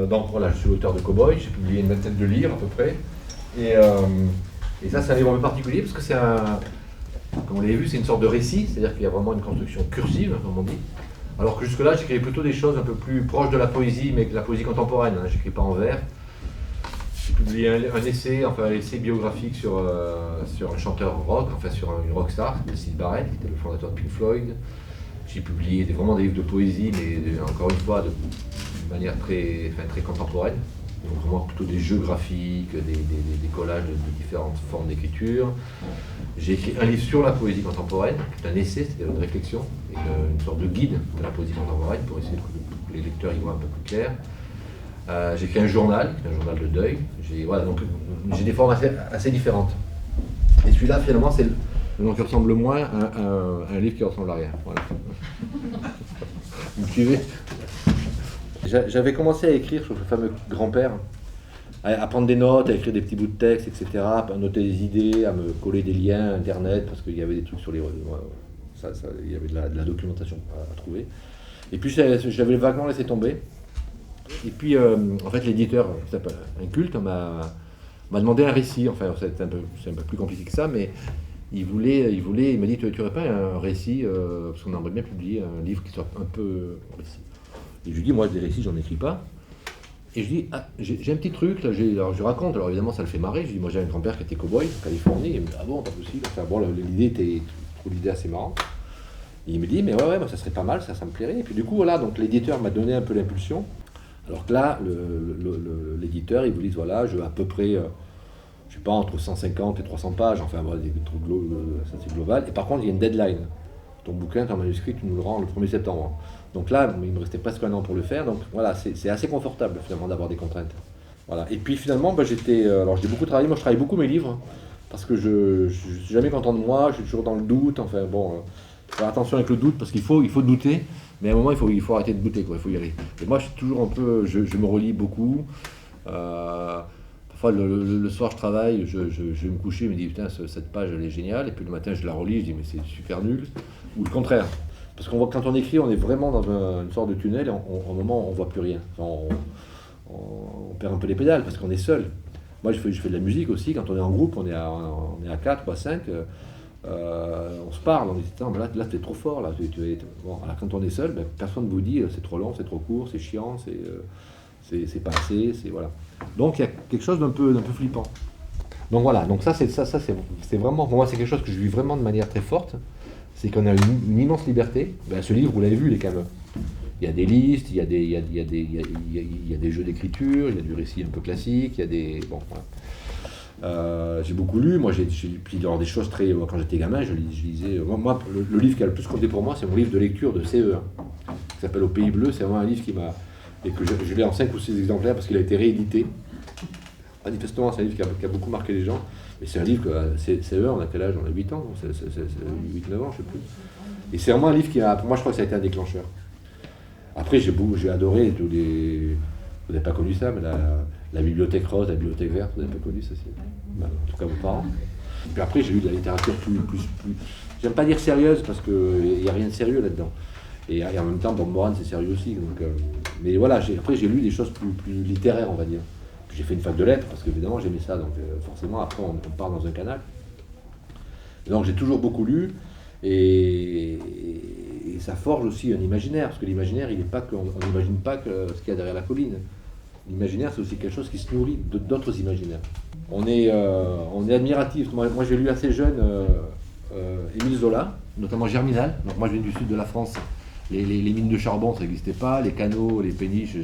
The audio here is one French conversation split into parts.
Donc voilà, je suis auteur de Cowboy, j'ai publié une vingtaine de livres à peu près. Et ça, c'est un livre un peu particulier parce que c'est comme vous l'avez vu, c'est une sorte de récit, c'est-à-dire qu'il y a vraiment une construction cursive, comme on dit. Alors que jusque-là, j'écrivais plutôt des choses un peu plus proches de la poésie, mais de la poésie contemporaine. Hein. J'écris pas en vers. J'ai publié un essai, enfin un essai biographique sur un chanteur rock, enfin sur une rockstar, Syd Barrett, qui était le fondateur de Pink Floyd. J'ai publié vraiment des livres de poésie, mais encore une fois, de manière très contemporaine. Donc vraiment plutôt des jeux graphiques, des collages de différentes formes d'écriture. J'ai écrit un livre sur la poésie contemporaine, qui est un essai, c'était une réflexion, une sorte de guide de la poésie contemporaine pour essayer que les lecteurs y voient un peu plus clair. J'ai écrit un journal de deuil. Voilà, donc j'ai des formes assez différentes. Et celui-là, finalement, c'est le qui ressemble le moins à un livre qui ressemble à rien. Voilà. Vous me suivez ? J'avais commencé à écrire sur le fameux grand-père, à prendre des notes, à écrire des petits bouts de texte, etc., à noter des idées, à me coller des liens internet, parce qu'il y avait des trucs sur les... il y avait de la documentation à trouver. Et puis j'avais vaguement laissé tomber. Et puis, en fait, l'éditeur, qui s'appelle Inculte, m'a demandé un récit. Enfin, c'est un peu plus compliqué que ça, mais il m'a dit, tu n'aurais pas un récit, parce qu'on aimerait bien publier un livre qui soit un peu récit. Et je lui dis, moi, des récits, j'en écris pas. Et je dis, j'ai un petit truc, là, alors je raconte, alors évidemment, ça le fait marrer. Je dis, moi, j'ai un grand-père qui était cow-boy en Californie. Et il me dit, ah bon, pas possible. Enfin, bon, l'idée était l'idée assez marrante. Et il me dit, mais ouais, ça serait pas mal, ça me plairait. Et puis, du coup, voilà, donc l'éditeur m'a donné un peu l'impulsion. Alors que là, l'éditeur, il vous dit, voilà, je veux à peu près, je sais pas, entre 150 et 300 pages, enfin, voilà, des trucs, ça c'est global. Et par contre, il y a une deadline. Ton bouquin, ton manuscrit, tu nous le rends le 1er septembre. Donc là, il me restait presque un an pour le faire. Donc voilà, c'est assez confortable finalement d'avoir des contraintes. Voilà. Et puis finalement, alors j'ai beaucoup travaillé. Moi, je travaille beaucoup mes livres parce que je suis jamais content de moi. Je suis toujours dans le doute. Enfin bon, faire attention avec le doute parce qu'il faut douter. Mais à un moment, il faut arrêter de douter, quoi. Il faut y aller. Et moi, je suis toujours un peu, je me relis beaucoup. Parfois, le soir, je travaille, je vais me coucher, je me dis putain, cette page, elle est géniale. Et puis le matin, je la relis, je dis mais c'est super nul. Ou le contraire. Parce qu'on voit quand on écrit, on est vraiment dans une sorte de tunnel et au moment, on voit plus rien. Enfin, on perd un peu les pédales parce qu'on est seul. Moi, je fais de la musique aussi. Quand on est en groupe, on est à 4 ou à 5. On se parle, on dit là t'es trop fort, là. Bon, alors, quand on est seul, personne ne vous dit c'est trop long, c'est trop court, c'est chiant, c'est pas assez, voilà. Donc il y a quelque chose d'un peu flippant. Donc voilà, donc ça c'est vraiment, pour moi c'est quelque chose que je vis vraiment de manière très forte. C'est qu'on a une immense liberté. Ce livre, vous l'avez vu, il est quand même. Il y a des listes, il y a des jeux d'écriture, il y a du récit un peu classique, il y a des. Bon, voilà. J'ai beaucoup lu. Moi, j'ai des choses très. Quand j'étais gamin, je lisais. Moi, le livre qui a le plus compté pour moi, c'est mon livre de lecture de CE1, qui s'appelle Au Pays Bleu. C'est vraiment un livre qui m'a. Et que je l'ai en 5 ou 6 exemplaires parce qu'il a été réédité. Manifestement, c'est un livre qui a beaucoup marqué les gens. Mais c'est un livre que CE1, on a quel âge? On a 8 ans, c'est 8-9 ans, je sais plus. Et c'est vraiment un livre qui a. Pour moi, je crois que ça a été un déclencheur. Après, j'ai adoré tous les. Vous n'avez pas connu ça, mais la bibliothèque rose, la bibliothèque verte, vous n'avez pas connu ça, en tout cas vos parents. Et puis après, j'ai lu de la littérature plus j'aime pas dire sérieuse parce qu'il n'y a rien de sérieux là-dedans. Et en même temps, Bob Moran, c'est sérieux aussi. Donc, mais voilà, après, j'ai lu des choses plus littéraires, on va dire. Puis j'ai fait une fac de lettres parce qu'évidemment, j'aimais ça. Donc forcément, après, on part dans un canal. Et donc j'ai toujours beaucoup lu. Et ça forge aussi un imaginaire, parce que l'imaginaire, on n'imagine pas ce qu'il y a derrière la colline. L'imaginaire, c'est aussi quelque chose qui se nourrit d'autres imaginaires. On est admiratif. Moi, j'ai lu assez jeune Émile Zola, notamment Germinal. Donc moi, je viens du sud de la France. Les mines de charbon, ça n'existait pas. Les canaux, les péniches,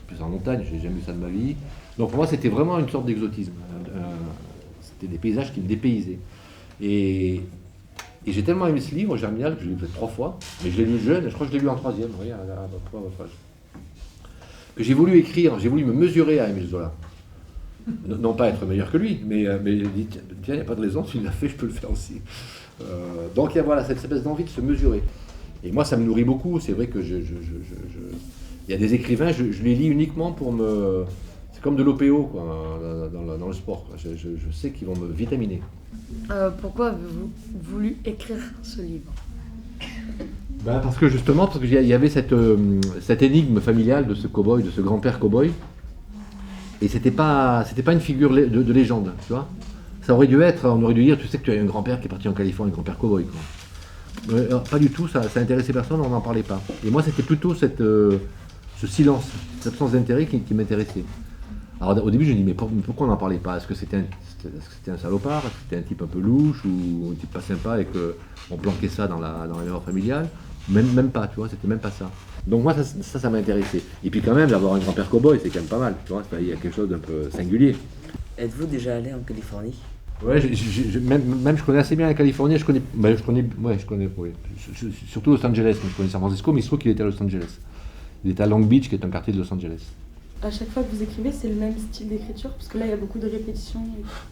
plus en montagne, j'ai jamais vu ça de ma vie. Donc pour moi, c'était vraiment une sorte d'exotisme. C'était des paysages qui me dépaysaient. Et j'ai tellement aimé ce livre, Germinal, que je l'ai lu peut-être 3 fois, mais je l'ai lu jeune, je crois que je l'ai lu en 3e, oui, à votre âge. Que j'ai voulu écrire, j'ai voulu me mesurer à Émile Zola. Non pas être meilleur que lui, mais dit, tiens, il n'y a pas de raison, s'il l'a fait, je peux le faire aussi. Donc il y a voilà, cette espèce d'envie de se mesurer. Et moi, ça me nourrit beaucoup, c'est vrai que il y a des écrivains, je les lis uniquement pour me... C'est comme de l'OPO, quoi, dans le sport, quoi. Je sais qu'ils vont me vitaminer. Pourquoi avez-vous voulu écrire ce livre ? Parce que justement, parce qu'il y avait cette énigme familiale de ce cow-boy, de ce grand-père cow-boy, et c'était pas une figure de légende, tu vois. Ça aurait dû être, on aurait dû dire, tu sais que tu as un grand-père qui est parti en Californie, un grand-père cow-boy, quoi. Pas du tout, ça intéressait personne, on n'en parlait pas. Et moi, c'était plutôt ce silence, cette absence d'intérêt qui m'intéressait. Alors au début, je me dis, mais pourquoi on n'en parlait pas? Est-ce que c'était un salopard? Est-ce que c'était un type un peu louche ou un type pas sympa et qu'on planquait ça dans la mémoire familiale? Même pas, tu vois, c'était même pas ça. Donc moi, ça m'a intéressé. Et puis quand même, d'avoir un grand-père cow-boy, c'est quand même pas mal, tu vois, il y a quelque chose d'un peu singulier. Êtes-vous déjà allé en Californie? Ouais, même je connais assez bien la Californie, je connais, oui. Surtout Los Angeles, mais je connais San Francisco, mais il se trouve qu'il était à Los Angeles. Il était à Long Beach, qui est un quartier de Los Angeles. À chaque fois que vous écrivez, c'est le même style d'écriture? Parce que là, il y a beaucoup de répétitions.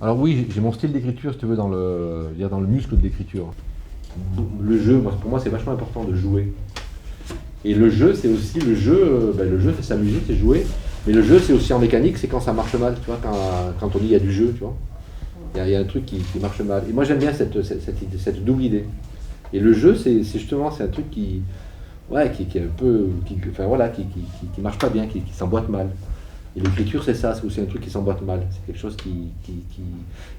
Alors oui, j'ai mon style d'écriture, si tu veux, dans le muscle de l'écriture. Le jeu, pour moi, c'est vachement important de jouer. Et le jeu, c'est aussi le jeu, le jeu, c'est s'amuser, c'est jouer. Mais le jeu, c'est aussi en mécanique, c'est quand ça marche mal, tu vois, quand on dit il y a du jeu, tu vois. Il y a un truc qui marche mal. Et moi, j'aime bien cette double idée. Et le jeu, c'est un truc qui est un peu, qui marche pas bien, qui s'emboîte mal. Et l'écriture, c'est ça, c'est aussi un truc qui s'emboîte mal. C'est quelque chose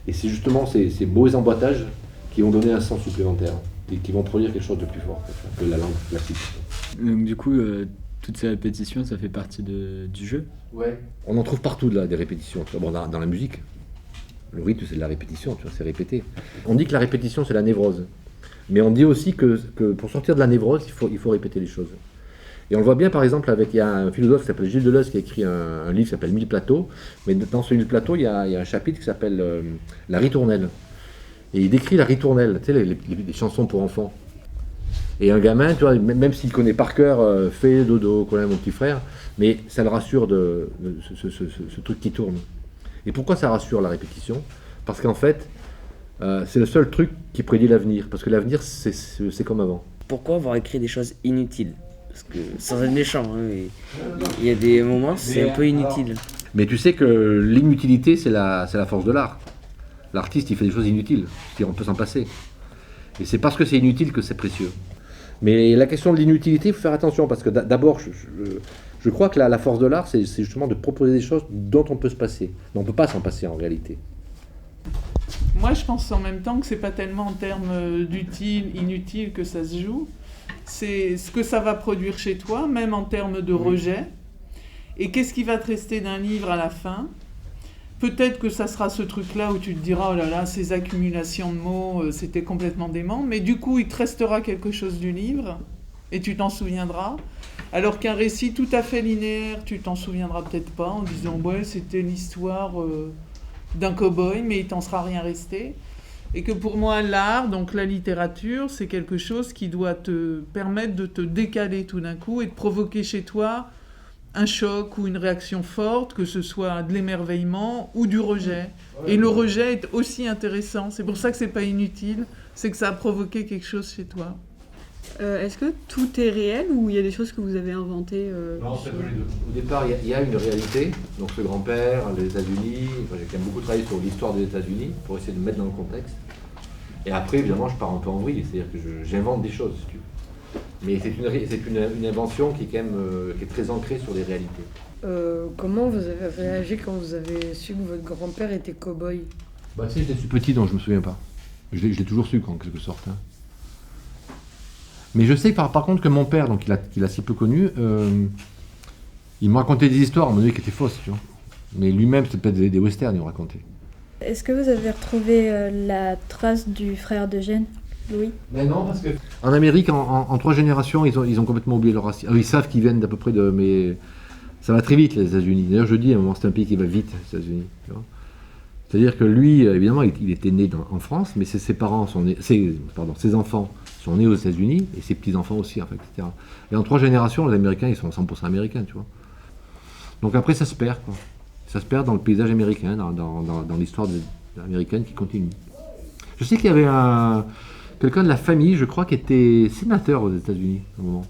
et c'est justement ces beaux emboîtages qui vont donner un sens supplémentaire et qui vont produire quelque chose de plus fort que la langue classique. Donc du coup, toutes ces répétitions, ça fait partie du jeu? Ouais. On en trouve partout là, des répétitions. Bon, dans la musique, le rythme, c'est de la répétition, tu vois, c'est répété. On dit que la répétition, c'est la névrose. Mais on dit aussi que pour sortir de la névrose, il faut répéter les choses. Et on le voit bien par exemple il y a un philosophe qui s'appelle Gilles Deleuze qui a écrit un livre qui s'appelle 1000 plateaux. Mais dans ce 1000 plateaux, il y a un chapitre qui s'appelle La ritournelle. Et il décrit la ritournelle, tu sais, les chansons pour enfants. Et un gamin, tu vois, même s'il connaît par cœur Fais dodo, connaît mon petit frère, mais ça le rassure de ce truc qui tourne. Et pourquoi ça rassure la répétition? Parce qu'en fait, c'est le seul truc qui prédit l'avenir. Parce que l'avenir, c'est comme avant. Pourquoi avoir écrit des choses inutiles? Parce que, sans être méchant, hein, il y a des moments, c'est un peu inutile. Mais tu sais que l'inutilité, c'est la force de l'art. L'artiste, il fait des choses inutiles, on peut s'en passer. Et c'est parce que c'est inutile que c'est précieux. Mais la question de l'inutilité, il faut faire attention, parce que d'abord, je crois que la force de l'art, c'est justement de proposer des choses dont on peut se passer. Mais on ne peut pas s'en passer en réalité. Moi, je pense en même temps que c'est pas tellement en termes d'utile, inutile que ça se joue. C'est ce que ça va produire chez toi, même en termes de rejet. Et qu'est-ce qui va te rester d'un livre à la fin? Peut-être que ça sera ce truc-là où tu te diras, oh là là, ces accumulations de mots, c'était complètement dément. Mais du coup, il te restera quelque chose du livre et tu t'en souviendras. Alors qu'un récit tout à fait linéaire, tu t'en souviendras peut-être pas en disant, ouais, c'était l'histoire d'un cow-boy, mais il t'en sera rien resté. Et que pour moi, l'art, donc la littérature, c'est quelque chose qui doit te permettre de te décaler tout d'un coup et de provoquer chez toi un choc ou une réaction forte, que ce soit de l'émerveillement ou du rejet. Et le rejet est aussi intéressant. C'est pour ça que c'est pas inutile, c'est que ça a provoqué quelque chose chez toi. Est-ce que tout est réel ou il y a des choses que vous avez inventées Non, c'est que les deux. Au départ, il y a une réalité. Donc ce grand-père, les États-Unis. J'ai quand même beaucoup travaillé sur l'histoire des États-Unis pour essayer de me mettre dans le contexte. Et après, évidemment, je pars un peu en vrille. C'est-à-dire que j'invente des choses, si tu veux. Mais c'est une invention qui est quand même qui est très ancrée sur des réalités. Comment vous avez réagi quand vous avez su que votre grand-père était cow-boy? Tu sais, j'étais petit, donc je me souviens pas. Je l'ai toujours su, en quelque sorte. Hein. Mais je sais par contre que mon père, donc il a si peu connu, il me racontait des histoires à un moment donné qui étaient fausses, tu vois. Mais lui-même, c'était peut-être des westerns, il me racontait. Est-ce que vous avez retrouvé la trace du frère d'Eugène, Louis? Mais non, parce que... En Amérique, en 3 générations, ils ont complètement oublié leur racine. Ils savent qu'ils viennent d'à peu près de... Mais ça va très vite, les États-Unis. D'ailleurs, je dis, à un moment, c'est un pays qui va vite, les États-Unis. Tu vois. C'est-à-dire que lui, évidemment, il était né en France, mais ses enfants sont nés aux États-Unis, et ses petits-enfants aussi, en fait, etc. Et en 3 générations, les Américains, ils sont 100% américains, tu vois. Donc après, ça se perd, quoi. Ça se perd dans le paysage américain, dans l'histoire américaine qui continue. Je sais qu'il y avait quelqu'un de la famille, je crois, qui était sénateur aux États-Unis, à un moment.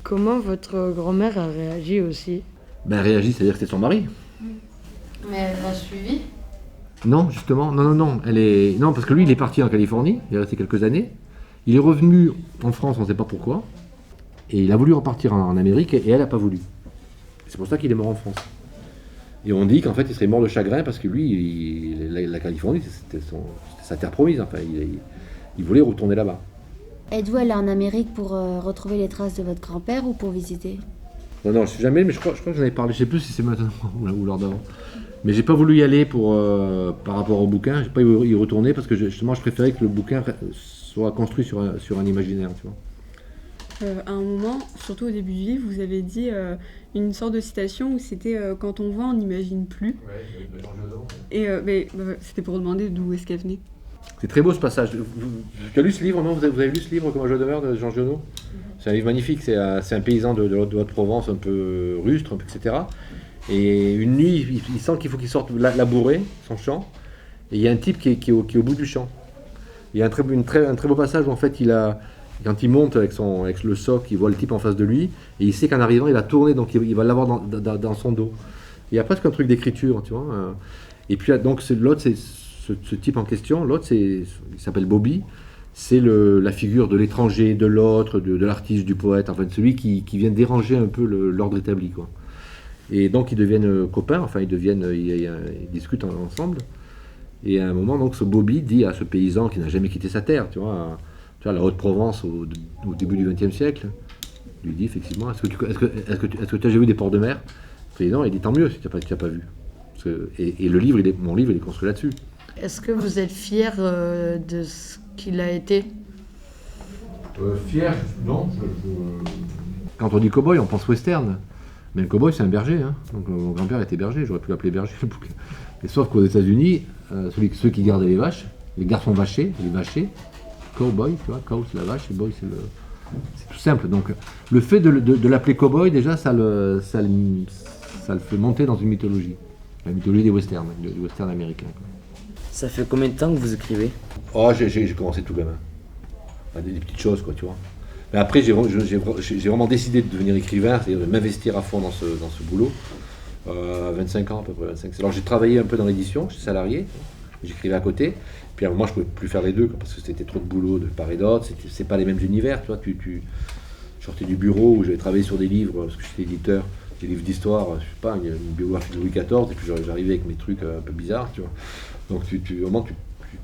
Comment votre grand-mère a réagi aussi? Réagi, c'est-à-dire que c'était son mari. Mais elle l'a suivi? Non, justement, non. Non, parce que lui, il est parti en Californie, il est resté quelques années. Il est revenu en France, on ne sait pas pourquoi. Et il a voulu repartir en Amérique et elle n'a pas voulu. C'est pour ça qu'il est mort en France. Et on dit qu'en fait il serait mort de chagrin parce que lui, la Californie, c'était sa terre promise. Enfin, il voulait retourner là-bas. Êtes-vous allé en Amérique pour retrouver les traces de votre grand-père ou pour visiter? Non, je suis jamais, mais je crois que j'en avais parlé. Je sais plus si c'est maintenant ou lors d'avant. Mais j'ai pas voulu y aller par rapport au bouquin. J'ai pas y retourner parce que justement je préférais que le bouquin soit construit sur un imaginaire, tu vois. À un moment, surtout au début du livre, vous avez dit une sorte de citation où c'était quand on voit, on n'imagine plus. Ouais, de Jean Genot. Et c'était pour demander d'où est-ce qu'elle venait. C'est très beau ce passage. Tu as lu ce livre, non? Vous avez lu ce livre, Comme un jeu de meurtre, de Jean Genot? C'est un livre magnifique. C'est un paysan de Haute-Provence, un peu rustre, etc. Et une nuit, il sent qu'il faut qu'il sorte labourer son champ. Et il y a un type qui est au bout du champ. Il y a un très beau passage où en fait quand il monte avec le soc, il voit le type en face de lui, et il sait qu'en arrivant, il a tourné, donc il va l'avoir dans son dos. Il y a presque un truc d'écriture, tu vois. Et puis donc l'autre, c'est ce type en question. L'autre, il s'appelle Bobby. C'est la figure de l'étranger, de l'autre, de l'artiste, du poète, enfin de celui qui vient déranger un peu l'ordre établi, quoi. Et donc ils deviennent copains, enfin ils discutent ensemble. Et à un moment, donc, ce Bobby dit à ce paysan qui n'a jamais quitté sa terre, tu vois, la Haute-Provence au début du XXe siècle, lui dit effectivement, est-ce que tu as déjà vu des ports de mer? Il dit non, il dit tant mieux si tu n'as pas vu. Et mon livre, il est construit là-dessus. Est-ce que vous êtes fier de ce qu'il a été? Fier, non. Quand on dit cow-boy, on pense western. Mais le cow-boy, c'est un berger. Hein. Donc, mon grand-père était berger, j'aurais pu l'appeler berger. Et sauf qu'aux États-Unis, ceux qui gardaient les vaches, les garçons vachés, les vachers, cow-boy, tu vois, cow c'est la vache, et boy c'est tout simple. Donc le fait de l'appeler cow-boy, déjà, ça le fait monter dans une mythologie. La mythologie des westerns, du western américain. Quoi. Ça fait combien de temps que vous écrivez? Oh, j'ai commencé tout gamin. Des petites choses, quoi, tu vois. Mais après, j'ai vraiment décidé de devenir écrivain, c'est-à-dire de m'investir à fond dans ce boulot. 25 ans à peu près, 25. Alors j'ai travaillé un peu dans l'édition, j'étais salarié, j'écrivais à côté. Puis à un moment, je ne pouvais plus faire les deux, parce que c'était trop de boulot de part et d'autre. C'est pas les mêmes univers, tu vois. Je sortais du bureau où j'avais travaillé sur des livres, parce que j'étais éditeur, des livres d'histoire, je sais pas, une biographie de Louis XIV, et puis j'arrivais avec mes trucs un peu bizarres, tu vois. Donc au moment,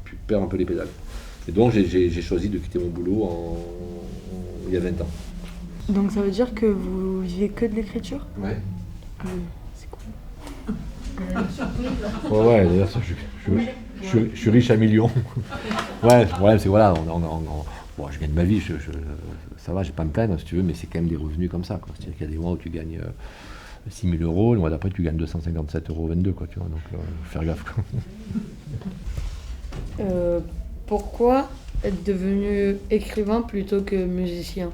tu perds un peu les pédales. Et donc j'ai choisi de quitter mon boulot il y a 20 ans. Donc ça veut dire que vous vivez que de l'écriture? Ouais. C'est cool. Ouais, d'ailleurs, je suis riche à millions. Ouais, le problème, c'est voilà, bon, je gagne ma vie, ça va, j'ai pas à me plaindre, si tu veux, mais c'est quand même des revenus comme ça, quoi. C'est-à-dire qu'il y a des mois où tu gagnes 6 000 €, le mois d'après, tu gagnes 257,22 €, quoi, tu vois, donc faut faire gaffe, quoi. Pourquoi être devenu écrivain plutôt que musicien?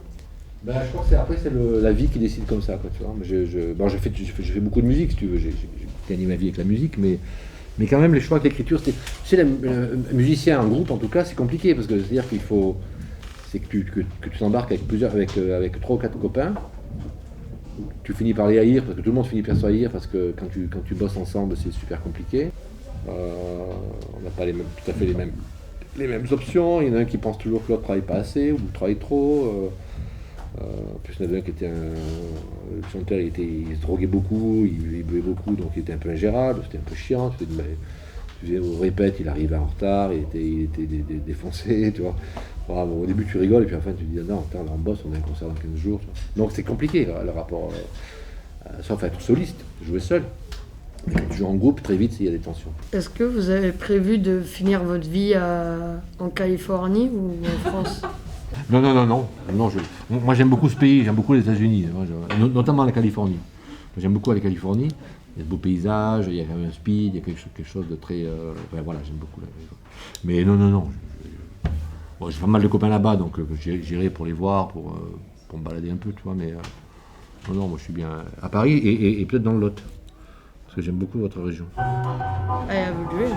Ben, je crois que c'est la vie qui décide comme ça, quoi, tu vois. Je fais beaucoup de musique, si tu veux, j'ai gagné ma vie avec la musique, mais quand même, les choix avec l'écriture, c'est le musicien en groupe, en tout cas, c'est compliqué, parce que c'est-à-dire qu'il faut, c'est que tu t'embarques avec 3 ou 4 copains, tu finis par les haïr, parce que tout le monde finit par se haïr, parce que quand tu bosses ensemble, c'est super compliqué. On n'a pas tout à fait les mêmes options. Il y en a un qui pense toujours que l'autre travaille pas assez, ou travaille trop. En plus, il y en avait un qui était le chanteur, il se droguait beaucoup, il buvait beaucoup, donc il était un peu ingérable, c'était un peu chiant. Tu faisais au répète, il arrivait en retard, il était défoncé, tu vois. Bon, au début, tu rigoles, et puis à la fin, tu te dis, non, attends, là, on bosse, on a un concert dans 15 jours. Tu vois. Donc c'est compliqué, le rapport, sauf être soliste, jouer seul. Mais quand tu joues en groupe, très vite, il y a des tensions. Est-ce que vous avez prévu de finir votre vie en Californie ou en France? Non. Moi, j'aime beaucoup ce pays, j'aime beaucoup les États-Unis, notamment la Californie. J'aime beaucoup la Californie. Il y a de beaux paysages, il y a quand même un speed, il y a quelque chose de très... voilà, j'aime beaucoup. Mais non. Bon, j'ai pas mal de copains là-bas, donc j'irai pour les voir, pour me balader un peu, tu vois. Mais non, moi, je suis bien à Paris et peut-être dans le Lot. Parce que j'aime beaucoup votre région. Allez, à vous de jouer.